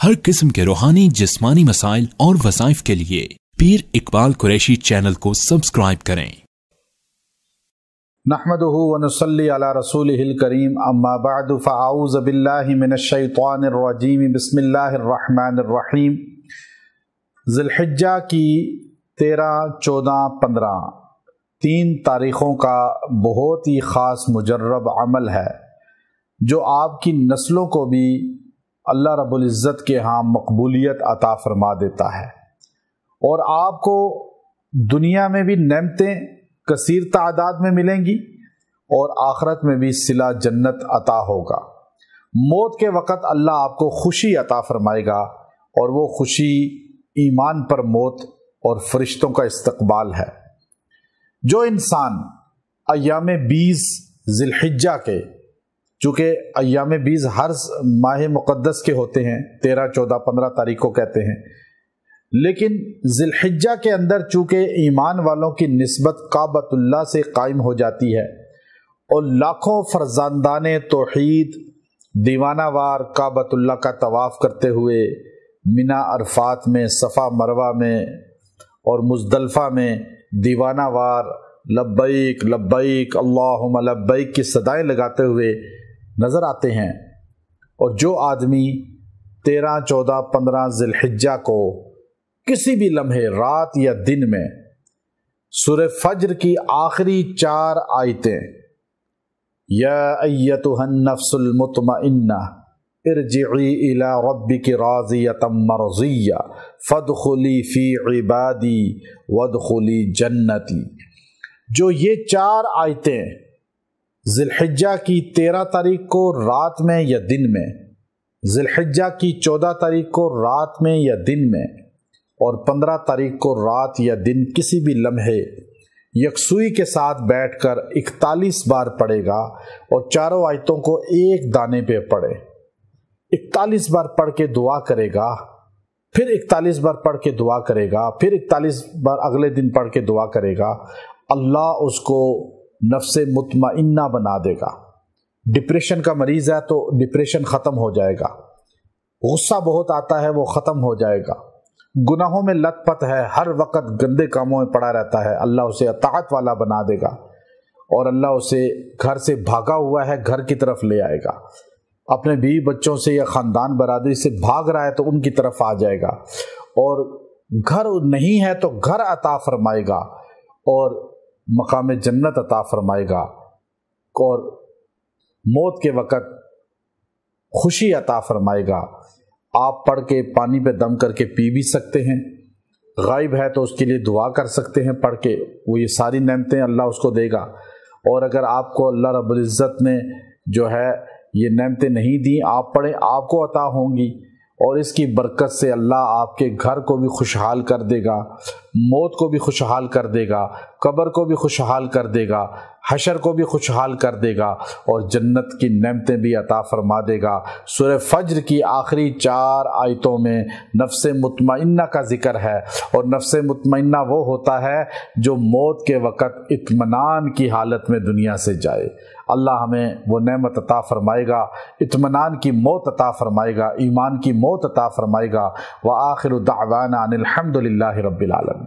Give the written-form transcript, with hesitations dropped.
हर किस्म के रूहानी जिस्मानी मसाइल और वज़ाइफ के लिए पीर इकबाल कुरैशी चैनल को सब्सक्राइब करें। नहमदुहु व नुसल्ली अला रसूलिहिल करीम अम्मा बअदु फ़अऊज़ु बिल्लाहि मिनश शैतानिर रजीम बिस्मिल्लाहिर रहमानिर रहीम। ज़िलहिज्जा की 13, 14, 15 3 तारीख़ों का बहुत ही ख़ास मुजर्रब अमल है जो आपकी नस्लों को भी अल्लाह रब्बुल इज़्ज़त के यहाँ मकबूलियत अता फरमा देता है और आपको दुनिया में भी नेमतें कसीर तादाद में मिलेंगी और आखिरत में भी सिला जन्नत अता होगा। मौत के वक़्त अल्लाह आपको खुशी अता फरमाएगा और वो खुशी ईमान पर मौत और फरिश्तों का इस्तकबाल है। जो इंसान अय्याम 20 ज़िलहिज्जा के, चूँकि अय्याम 20 हर माह मुक़द्दस के होते हैं, 13, 14, 15 तारीख को कहते हैं, लेकिन ज़िलहिज्जा के अंदर चूँकि ईमान वालों की निस्बत काबतुल्लाह से कायम हो जाती है और लाखों फरजांदाने तौहीद दीवानावार काबतुल्लाह का तवाफ़ करते हुए मिना अरफात में, सफ़ा मरवा में और मुज़दलिफ़ा में दीवानावार लब्बैक लब्बैक अल्लाहुम्मा लब्बैक की सदाएं लगाते हुए नज़र आते हैं। और जो आदमी 13, 14, 15 ज़िलहिज्जा को किसी भी लम्हे, रात या दिन में सूरह फज्र की आखिरी 4 आयतें, या अय्यतुहन नफ्सुल मुतमइन्ना इरजिई इला रब्बिकी राज़ियतम मर्ज़िय्या फदखुली फ़ी इबादी वदखुली जन्नती, जो ये 4 आयतें ज़िलहिज्जा की 13 तारीख को रात में या दिन में, ज़िलहिज्जा की 14 तारीख को रात में या दिन में और 15 तारीख को रात या दिन किसी भी लम्हे यकसुई के साथ बैठकर 41 बार पढ़ेगा और चारों आयतों को एक दाने पे पढ़े, 41 बार पढ़ के दुआ करेगा, फिर 41 बार पढ़ के दुआ करेगा, फिर 41 बार अगले दिन पढ़ के दुआ करेगा, अल्लाह उसको नफ्से मुतमइन्ना बना देगा। डिप्रेशन का मरीज़ है तो डिप्रेशन ख़त्म हो जाएगा, गुस्सा बहुत आता है वो ख़त्म हो जाएगा, गुनाहों में लतपत है, हर वक्त गंदे कामों में पड़ा रहता है, अल्लाह उसे अताअत वाला बना देगा और अल्लाह उसे घर से भागा हुआ है घर की तरफ ले आएगा। अपने बीवी बच्चों से या ख़ानदान बरादरी से भाग रहा है तो उनकी तरफ आ जाएगा और घर नहीं है तो घर अता फरमाएगा और मकाम जन्नत अता फरमाएगा और मौत के वक़्त खुशी अता फरमाएगा। आप पढ़ के पानी पे दम करके पी भी सकते हैं, गायब है तो उसके लिए दुआ कर सकते हैं पढ़ के, वो ये सारी नेमतें अल्लाह उसको देगा। और अगर आपको अल्लाह रब्बुल इज़्ज़त ने जो है ये नेमतें नहीं दी, आप पढ़ें, आपको अता होंगी और इसकी बरकत से अल्लाह आपके घर को भी खुशहाल कर देगा, मौत को भी खुशहाल कर देगा, कब्र को भी खुशहाल कर देगा, हशर को भी खुशहाल कर देगा और जन्नत की नेमतें भी अता फरमा देगा। सूरह फज्र की आखिरी 4 आयतों में नफ्से मुतमइन्ना का जिक्र है और नफ्से मुतमइन्ना वो होता है जो मौत के वक़्त इत्मीनान की हालत में दुनिया से जाए। अल्लाह हमें वो नेमत अता फरमाएगा, इत्मीनान की मौत अता फरमाएगा, ईमान की मौत अता फरमाएगा। व आखिरु दावाना अनिल हम्दुलिल्लाहि रब्बिल आलमीन।